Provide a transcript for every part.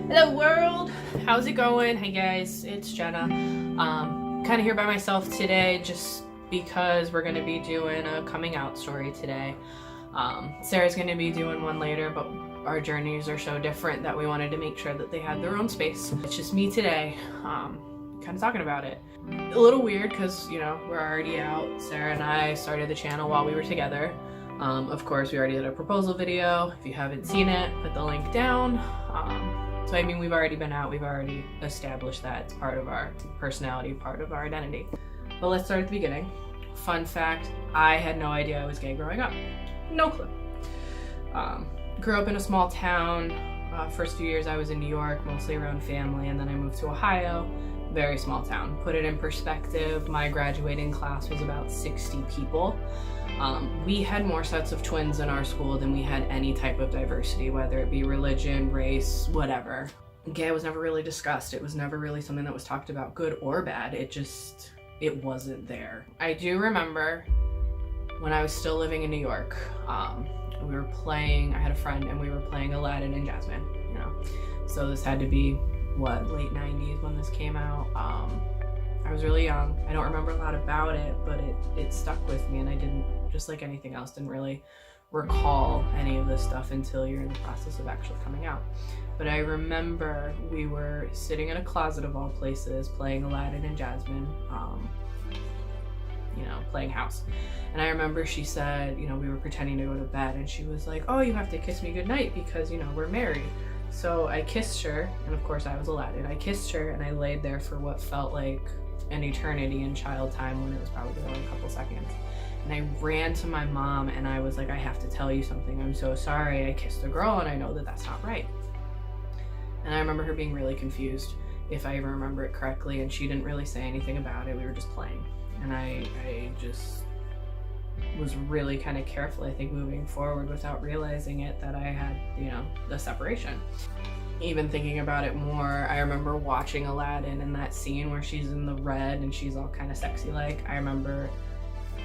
Hello world, how's it going? Hey guys, it's Jenna. Kind of here by myself today just because we're going to be doing a coming out story today. Sarah's going to be doing one later, but our journeys are so different that we wanted to make sure that they had their own space. It's just me today, kind of talking about it. A little weird because, you know, we're already out. Sarah and I started the channel while we were together. Of course, we already did a proposal video. If you haven't seen it, put the link down. So I mean, we've already been out, we've already established that it's part of our personality, part of our identity. But let's start at the beginning. Fun fact, I had no idea I was gay growing up. No clue. Grew up in a small town. First few years I was in New York, mostly around family, and then I moved to Ohio. Very small town. Put it in perspective, my graduating class was about 60 people. We had more sets of twins in our school than we had any type of diversity, whether it be religion, race, whatever. Gay was never really discussed. It was never really something that was talked about, good or bad. It wasn't there. I do remember when I was still living in New York, I had a friend and we were playing Aladdin and Jasmine, you know. So this had to be, what, late 90s when this came out. I was really young. I don't remember a lot about it, but it stuck with me, and I didn't, just like anything else, didn't really recall any of this stuff until you're in the process of actually coming out. But I remember we were sitting in a closet of all places playing Aladdin and Jasmine, you know, playing house. And I remember she said, you know, we were pretending to go to bed, and she was like, oh, you have to kiss me goodnight because, you know, we're married. So I kissed her, and of course I was Aladdin. I kissed her and I laid there for what felt like an eternity in child time when it was probably only a couple seconds. And I ran to my mom and I was like, I have to tell you something. I'm so sorry. I kissed a girl and I know that that's not right. And I remember her being really confused, if I even remember it correctly, and she didn't really say anything about it. We were just playing. And I just was really kind of careful, I think, moving forward without realizing it, that I had, you know, the separation. Even thinking about it more, I remember watching Aladdin and that scene where she's in the red and she's all kind of sexy like. I remember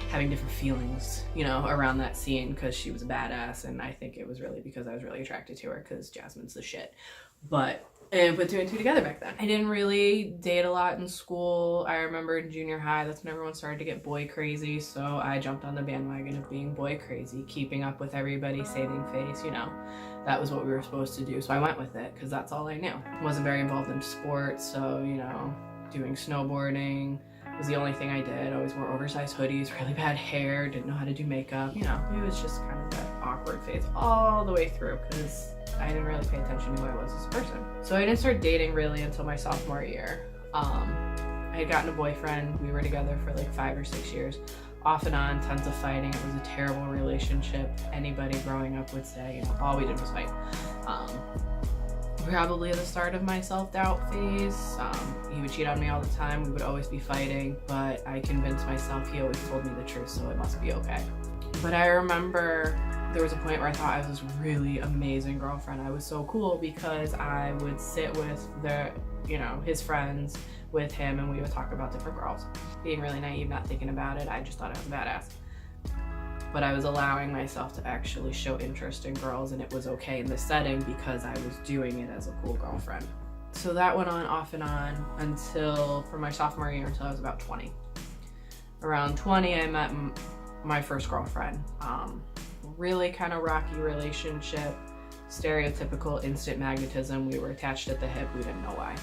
having different feelings, you know, around that scene because she was a badass, and I think it was really because I was really attracted to her because Jasmine's the shit. But put two and two together back then. I didn't really date a lot in school. I remember in junior high, that's when everyone started to get boy crazy, so I jumped on the bandwagon of being boy crazy, keeping up with everybody, saving face, you know. That was what we were supposed to do, so I went with it because that's all I knew. Wasn't very involved in sports, so, you know, doing snowboarding was the only thing I did. Always wore oversized hoodies, really bad hair, didn't know how to do makeup. You know, it was just kind of that awkward phase all the way through because I didn't really pay attention to who I was as a person. So I didn't start dating really until my sophomore year. I had gotten a boyfriend. We were together for like 5 or 6 years. Off and on, tons of fighting. It was a terrible relationship. Anybody growing up would say, you know, all we did was fight. Probably the start of my self-doubt phase. He would cheat on me all the time. We would always be fighting, but I convinced myself he always told me the truth, so it must be okay. But I remember there was a point where I thought I was this really amazing girlfriend. I was so cool because I would sit with his friends with him, and we would talk about different girls. Being really naive, not thinking about it, I just thought I was a badass. But I was allowing myself to actually show interest in girls, and it was okay in this setting because I was doing it as a cool girlfriend. So that went on off and on from my sophomore year until I was about 20. Around 20, I met my first girlfriend. Really kind of rocky relationship, stereotypical instant magnetism. We were attached at the hip, we didn't know why.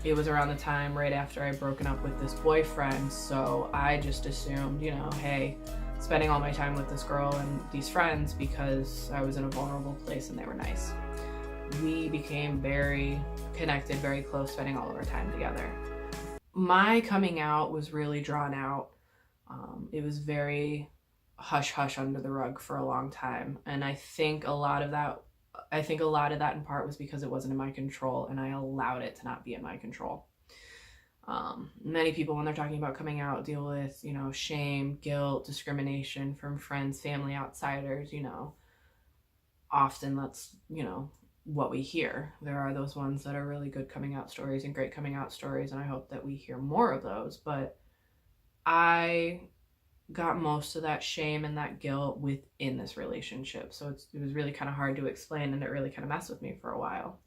It was around the time right after I'd broken up with this boyfriend, so I just assumed, you know, hey, spending all my time with this girl and these friends because I was in a vulnerable place and they were nice. We became very connected, very close, spending all of our time together. My coming out was really drawn out. It was very hush-hush under the rug for a long time, and I think a lot of that in part was because it wasn't in my control, and I allowed it to not be in my control. Many people, when they're talking about coming out, deal with, you know, shame, guilt, discrimination from friends, family, outsiders, you know. Often that's, you know, what we hear. There are those ones that are really good coming out stories and great coming out stories, and I hope that we hear more of those. But I got most of that shame and that guilt within this relationship. So it was really kind of hard to explain, and it really kind of messed with me for a while.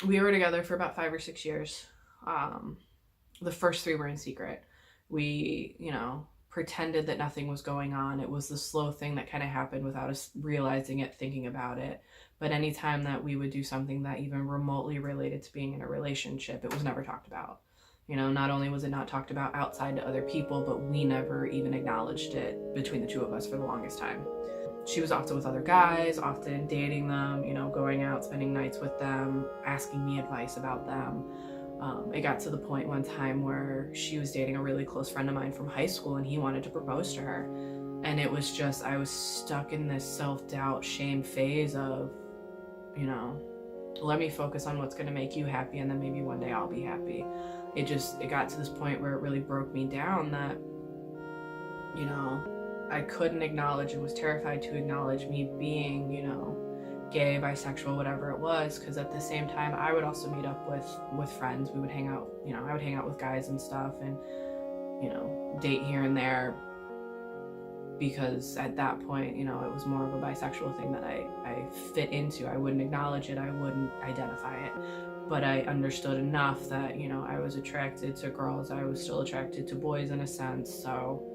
We were together for about 5 or 6 years. The first 3 were in secret. We, pretended that nothing was going on. It was the slow thing that kind of happened without us realizing it, thinking about it. But anytime that we would do something that even remotely related to being in a relationship, it was never talked about. Not only was it not talked about outside to other people, but we never even acknowledged it between the two of us for the longest time. She was often with other guys, often dating them, going out, spending nights with them, asking me advice about them. It got to the point one time where she was dating a really close friend of mine from high school, and he wanted to propose to her. And it was just, I was stuck in this self-doubt, shame phase of, let me focus on what's going to make you happy, and then maybe one day I'll be happy. It got to this point where it really broke me down that, I couldn't acknowledge and was terrified to acknowledge me being, gay, bisexual, whatever it was, because at the same time I would also meet up with friends. We would hang out, I would hang out with guys and stuff, and date here and there, because at that point, it was more of a bisexual thing that I fit into. I wouldn't acknowledge it, I wouldn't identify it, but I understood enough that I was attracted to girls, I was still attracted to boys in a sense, so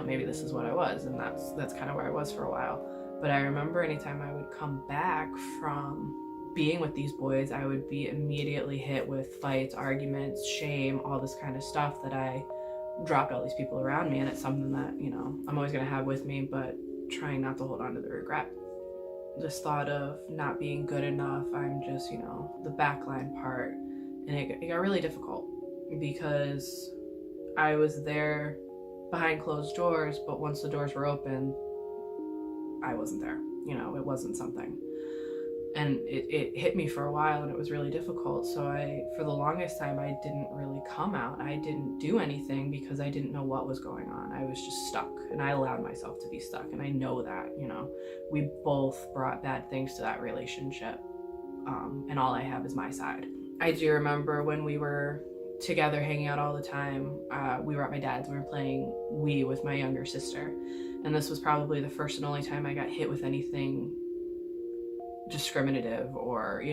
maybe this is what I was, and that's kind of where I was for a while. But I remember anytime I would come back from being with these boys, I would be immediately hit with fights, arguments, shame, all this kind of stuff that I dropped all these people around me. And it's something that, I'm always going to have with me, but trying not to hold on to the regret. This thought of not being good enough, I'm just, the backline part. And it got really difficult because I was there behind closed doors, but once the doors were open, I wasn't there. It wasn't something. And it hit me for a while, and it was really difficult. So for the longest time, I didn't really come out. I didn't do anything because I didn't know what was going on. I was just stuck, and I allowed myself to be stuck. And I know that, we both brought bad things to that relationship. And all I have is my side. I do remember when we were together hanging out all the time, we were at my dad's, we were playing Wii with my younger sister. And this was probably the first and only time I got hit with anything discriminative or,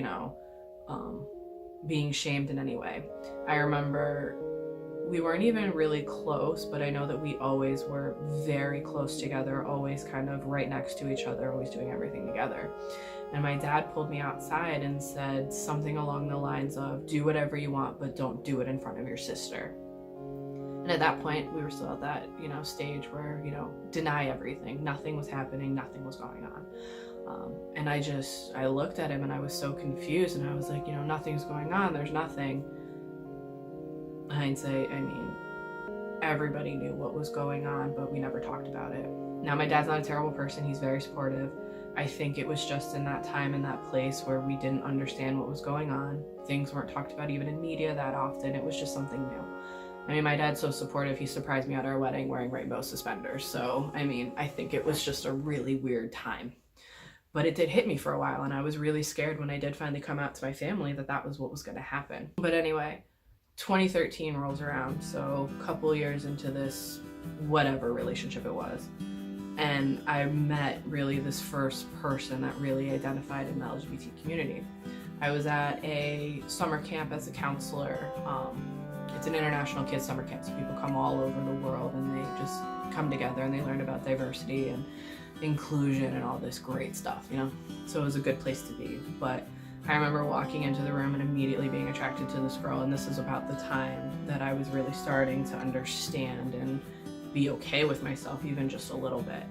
being shamed in any way. I remember we weren't even really close, but I know that we always were very close together, always kind of right next to each other, always doing everything together. And my dad pulled me outside and said something along the lines of, do whatever you want, but don't do it in front of your sister. And at that point, we were still at that, stage where, deny everything. Nothing was happening. Nothing was going on. And I looked at him and I was so confused, and I was like, nothing's going on. There's nothing. Hindsight, everybody knew what was going on, but we never talked about it. Now, my dad's not a terrible person. He's very supportive. I think it was just in that time and that place where we didn't understand what was going on. Things weren't talked about even in media that often. It was just something new. My dad's so supportive, he surprised me at our wedding wearing rainbow suspenders. So, I think it was just a really weird time. But it did hit me for a while, and I was really scared when I did finally come out to my family that was what was going to happen. But anyway, 2013 rolls around, so a couple years into this whatever relationship it was. And I met really this first person that really identified in the LGBT community. I was at a summer camp as a counselor. It's an international kids summer camp, so people come all over the world and they just come together and they learn about diversity and inclusion and all this great stuff, So it was a good place to be. But I remember walking into the room and immediately being attracted to this girl, and this is about the time that I was really starting to understand and be okay with myself, even just a little bit.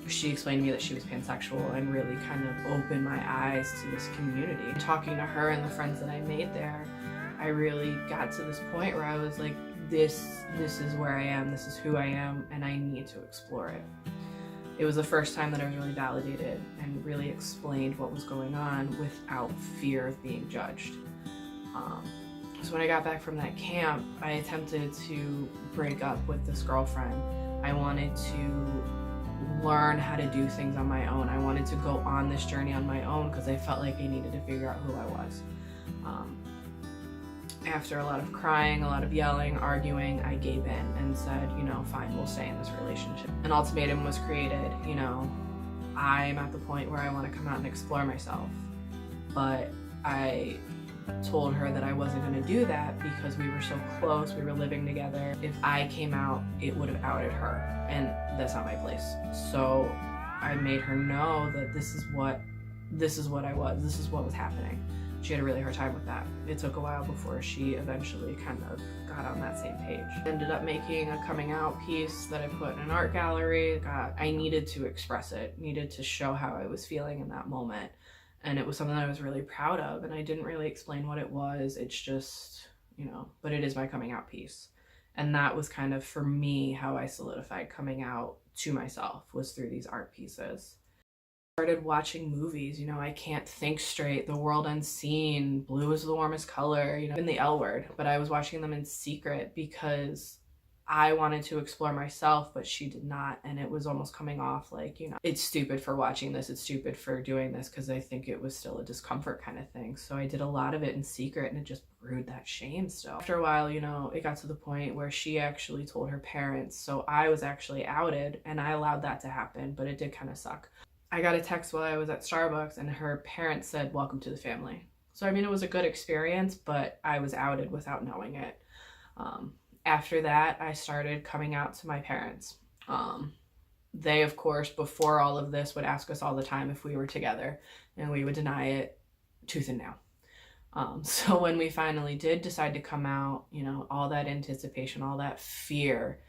She explained to me that she was pansexual and really kind of opened my eyes to this community. Talking to her and the friends that I made there, I really got to this point where I was like, this is where I am, this is who I am, and I need to explore it. It was the first time that I was really validated and really explained what was going on without fear of being judged. So when I got back from that camp, I attempted to break up with this girlfriend. I wanted to learn how to do things on my own. I wanted to go on this journey on my own because I felt like I needed to figure out who I was. After a lot of crying, a lot of yelling, arguing, I gave in and said, you know, fine, we'll stay in this relationship. An ultimatum was created, you know, I'm at the point where I want to come out and explore myself. But I told her that I wasn't going to do that because we were so close, we were living together. If I came out, it would have outed her, and that's not my place. So I made her know that this is what I was, this is what was happening. She had a really hard time with that. It took a while before she eventually kind of got on that same page. Ended up making a coming out piece that I put in an art gallery. I needed to express it, needed to show how I was feeling in that moment. And it was something that I was really proud of, and I didn't really explain what it was. It's just, you know, but it is my coming out piece. And that was kind of, for me, how I solidified coming out to myself, was through these art pieces. Started watching movies, you know, I Can't Think Straight, The World Unseen, Blue is the Warmest Color, you know, and The L Word. But I was watching them in secret because I wanted to explore myself, but she did not. And it was almost coming off like, you know, it's stupid for watching this, it's stupid for doing this, because I think it was still a discomfort kind of thing. So I did a lot of it in secret, and it just brewed that shame still. After a while, you know, it got to the point where she actually told her parents. So I was actually outed, and I allowed that to happen, but it did kind of suck. I got a text while I was at Starbucks, and her parents said, "Welcome to the family." So, I mean, it was a good experience, but I was outed without knowing it. After that, I started coming out to my parents. They, of course, before all of this, would ask us all the time if we were together, and we would deny it tooth and nail. So when we finally did decide to come out, you know, all that anticipation, all that fear,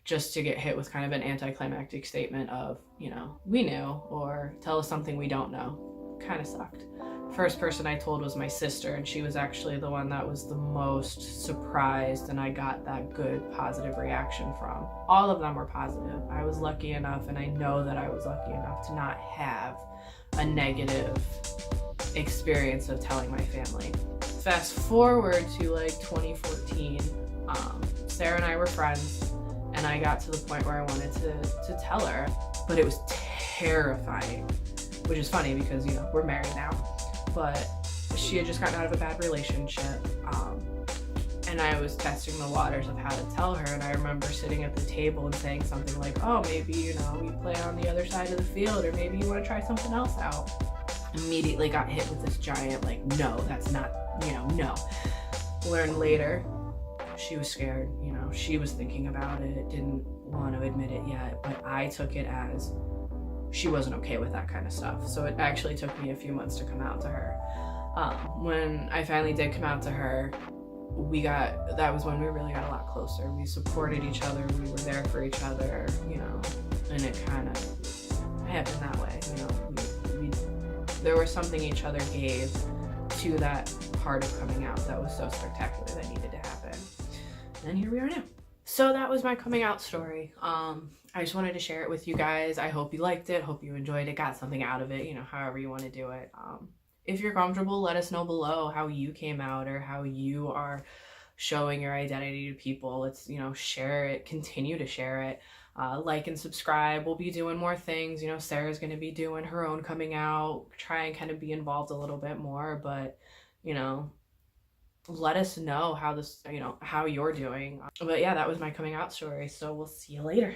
just to get hit with kind of an anticlimactic statement of, you know, we knew, or tell us something we don't know, kind of sucked. First person I told was my sister, and she was actually the one that was the most surprised, and I got that good positive reaction from. All of them were positive. I was lucky enough, and I know that I was lucky enough to not have a negative experience of telling my family. Fast forward to like 2014, Sarah and I were friends, and I got to the point where I wanted to tell her, but it was terrifying, which is funny because, you know, we're married now, but she had just gotten out of a bad relationship, and I was testing the waters of how to tell her. And I remember sitting at the table and saying something like, oh, maybe, you know, you play on the other side of the field, or maybe you want to try something else out. Immediately got hit with this giant, like, no, that's not, you know, no. Learned later, she was scared, you know, she was thinking about it, didn't want to admit it yet, but I took it as she wasn't okay with that kind of stuff. So it actually took me a few months to come out to her. When I finally did come out to her, that was when we really got a lot closer. We supported each other, we were there for each other, you know, and it kind of happened that way, you know. There was something each other gave to that part of coming out that was so spectacular that needed to happen. And here we are now. So that was my coming out story. I just wanted to share it with you guys. I hope you liked it, hope you enjoyed it, got something out of it, you know, however you want to do it. If you're comfortable, let us know below how you came out, or how you are showing your identity to people. Let's, you know, share it, continue to share it. Like and subscribe. We'll be doing more things. You know, Sarah's going to be doing her own coming out, try and kind of be involved a little bit more, but, you know, let us know how this, you know, how you're doing. But yeah, that was my coming out story. So we'll see you later.